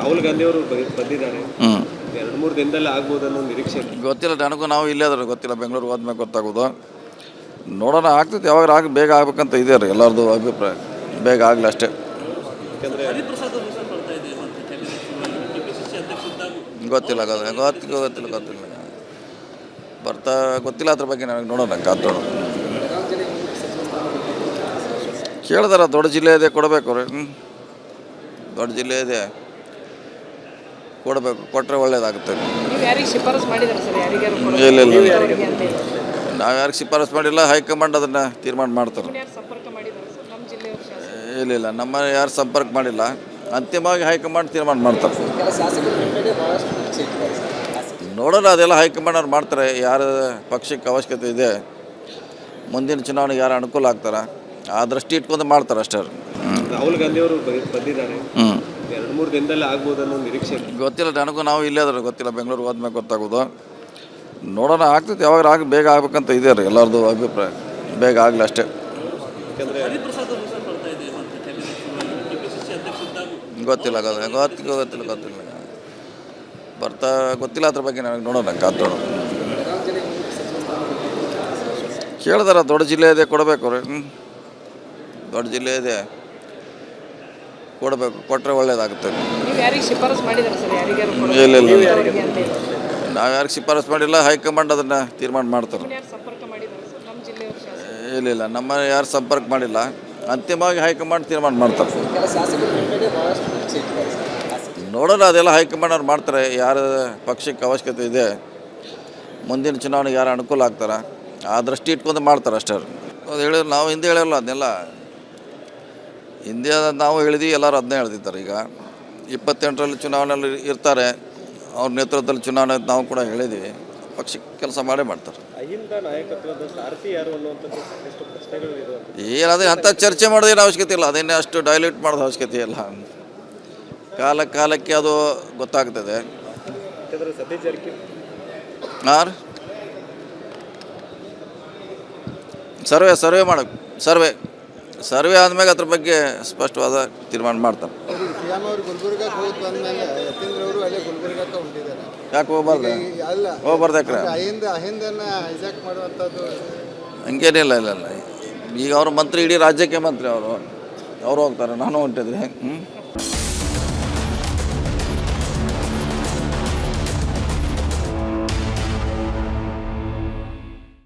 ರಾಹುಲ್ ಗಾಂಧಿ ಅವರು ಬಂದಿದ್ದಾರೆ. ಹ್ಞೂ 2-3 ದಿನದಲ್ಲಿ ಆಗ್ಬೋದು ಅನ್ನೋ ನಿರೀಕ್ಷೆ. ಗೊತ್ತಿಲ್ಲ ನನಗೂ, ನಾವು ಇಲ್ಲೇ ಅದ್ರ ಗೊತ್ತಿಲ್ಲ, ಬೆಂಗಳೂರಿಗೆ ಹೋದ್ಮೇಲೆ ಗೊತ್ತಾಗೋದು. ನೋಡೋಣ, ಆಗ್ತೈತೆ ಯಾವಾಗ ಬೇಗ ಆಗ್ಬೇಕಂತ ಇದೆ ರೀ ಎಲ್ಲರದು ಅಭಿಪ್ರಾಯ. ಬೇಗ ಆಗಲಿ ಅಷ್ಟೇ. ಗೊತ್ತಿಲ್ಲ ಬರ್ತಾ ಗೊತ್ತಿಲ್ಲ ಅದ್ರ ಬಗ್ಗೆ ನನಗೆ. ನೋಡೋಣ ಕಾತೋಣ. ಕೇಳಿದಾರ, ದೊಡ್ಡ ಜಿಲ್ಲೆ ಇದೆ ಕೊಡಬೇಕು ರೀ. ದೊಡ್ಡ ಜಿಲ್ಲೆ ಇದೆ ಕೊಡಬೇಕು, ಕೊಟ್ಟರೆ ಒಳ್ಳೇದಾಗುತ್ತೆ. ಇಲ್ಲ ನಾವು ಯಾರಿಗೆ ಶಿಫಾರಸು ಮಾಡಿಲ್ಲ, ಹೈಕಮಾಂಡ್ ಅದನ್ನು ತೀರ್ಮಾನ ಮಾಡ್ತಾರೆ. ಇಲ್ಲ ನಮ್ಮ ಯಾರು ಸಂಪರ್ಕ ಮಾಡಿಲ್ಲ, ಅಂತಿಮವಾಗಿ ಹೈಕಮಾಂಡ್ ತೀರ್ಮಾನ ಮಾಡ್ತಾರೆ. ನೋಡೋಣ, ಅದೆಲ್ಲ ಹೈಕಮಾಂಡ್ ಅವ್ರು ಮಾಡ್ತಾರೆ. ಯಾರ ಪಕ್ಷಕ್ಕೆ ಅವಶ್ಯಕತೆ ಇದೆ, ಮುಂದಿನ ಚುನಾವಣೆಗೆ ಯಾರು ಅನುಕೂಲ ಆಗ್ತಾರೆ, ಆ ದೃಷ್ಟಿ ಇಟ್ಕೊಂಡು ಮಾಡ್ತಾರೆ ಅಷ್ಟೇ. ರಾಹುಲ್ ಗಾಂಧಿ ಅವರು ಬಂದಿದ್ದಾರೆ. 2-3 ದಿನದಲ್ಲಿ ಆಗ್ಬೋದು ಅನ್ನೋ ನಿರೀಕ್ಷೆ. ಗೊತ್ತಿಲ್ಲ ನನಗೂ, ನಾವು ಇಲ್ಲೇ ಅದ್ರ ಗೊತ್ತಿಲ್ಲ, ಬೆಂಗಳೂರಿಗೆ ಹೋದ್ಮೇಲೆ ಗೊತ್ತಾಗೋದು. ನೋಡೋಣ, ಆಗ್ತೈತೆ ಯಾವಾಗ ಬೇಗ ಆಗ್ಬೇಕಂತ ಇದೆ ರೀ ಎಲ್ಲರದು ಅಭಿಪ್ರಾಯ. ಬೇಗ ಆಗಲಿ ಅಷ್ಟೇ. ಗೊತ್ತಿಲ್ಲ ಬರ್ತಾ ಗೊತ್ತಿಲ್ಲ ಅದ್ರ ಬಗ್ಗೆ ನನಗೆ. ನೋಡೋಣ ಕಾತೋಣ. ಕೇಳಿದಾರ, ದೊಡ್ಡ ಜಿಲ್ಲೆ ಇದೆ ಕೊಡಬೇಕು ರೀ. ದೊಡ್ಡ ಜಿಲ್ಲೆ ಇದೆ ಕೊಡಬೇಕು, ಕೊಟ್ಟರೆ ಒಳ್ಳೇದಾಗುತ್ತೆ. ಇಲ್ಲ ನಾವು ಯಾರಿಗೆ ಶಿಫಾರಸು ಮಾಡಿಲ್ಲ, ಹೈಕಮಾಂಡ್ ಅದನ್ನು ತೀರ್ಮಾನ ಮಾಡ್ತಾರೆ. ಇಲ್ಲ ನಮ್ಮ ಯಾರು ಸಂಪರ್ಕ ಮಾಡಿಲ್ಲ, ಅಂತಿಮವಾಗಿ ಹೈಕಮಾಂಡ್ ತೀರ್ಮಾನ ಮಾಡ್ತಾರೆ. ನೋಡೋಣ, ಅದೆಲ್ಲ ಹೈಕಮಾಂಡ್ ಅವ್ರು ಮಾಡ್ತಾರೆ. ಯಾರ ಪಕ್ಷಕ್ಕೆ ಅವಶ್ಯಕತೆ ಇದೆ, ಮುಂದಿನ ಚುನಾವಣೆಗೆ ಯಾರು ಅನುಕೂಲ ಆಗ್ತಾರೆ, ಆ ದೃಷ್ಟಿ ಇಟ್ಕೊಂಡು ಮಾಡ್ತಾರೆ ಅಷ್ಟೇ. ಅದು ಹೇಳಿದ್ರು, ನಾವು ಹಿಂದೆ ಹೇಳಿರಲ್ಲ ಅದನ್ನೆಲ್ಲ. ಹಿಂದೆ ನಾವು ಹೇಳಿದ್ವಿ, ಎಲ್ಲರೂ ಅದನ್ನೇ ಹೇಳ್ತಿದ್ದಾರೆ. ಈಗ 28ರಲ್ಲಿ ಚುನಾವಣೆಯಲ್ಲಿ ಇರ್ತಾರೆ, ಅವ್ರ ನೇತೃತ್ವದಲ್ಲಿ ಚುನಾವಣೆ ನಾವು ಕೂಡ ಹೇಳಿದ್ದೀವಿ. ಪಕ್ಷಕ್ಕೆ ಕೆಲಸ ಮಾಡೇ ಮಾಡ್ತಾರೆ. ಏನದೇ ಅಂಥ ಚರ್ಚೆ ಮಾಡೋದೇನು ಅವಶ್ಯಕತೆ ಇಲ್ಲ, ಅದೇನೇ ಅಷ್ಟು ಡೈಲ್ಯೂಟ್ ಮಾಡೋದು ಅವಶ್ಯಕತೆ ಇಲ್ಲ. ಕಾಲಕ್ಕೆ ಅದು ಗೊತ್ತಾಗ್ತದೆ. ಹಾಂ, ಸರ್ವೆ ಮಾಡೋದು. ಸರ್ವೆ ಆದಮೇಲೆ ಅದ್ರ ಬಗ್ಗೆ ಸ್ಪಷ್ಟವಾದ ತೀರ್ಮಾನ ಮಾಡ್ತಾರೆ. ಯಾಕೆ ಹೋಗ್ಬಾರ್ದು ಯಾಕ್ರೆ ಹಂಗೇನಿಲ್ಲ. ಈಗ ಅವರು ಮಂತ್ರಿ, ಇಡೀ ರಾಜ್ಯಕ್ಕೆ ಮಂತ್ರಿ ಅವರು ಹೋಗ್ತಾರೆ, ನಾನು ಹೊಂಟಿದ್ರಿ.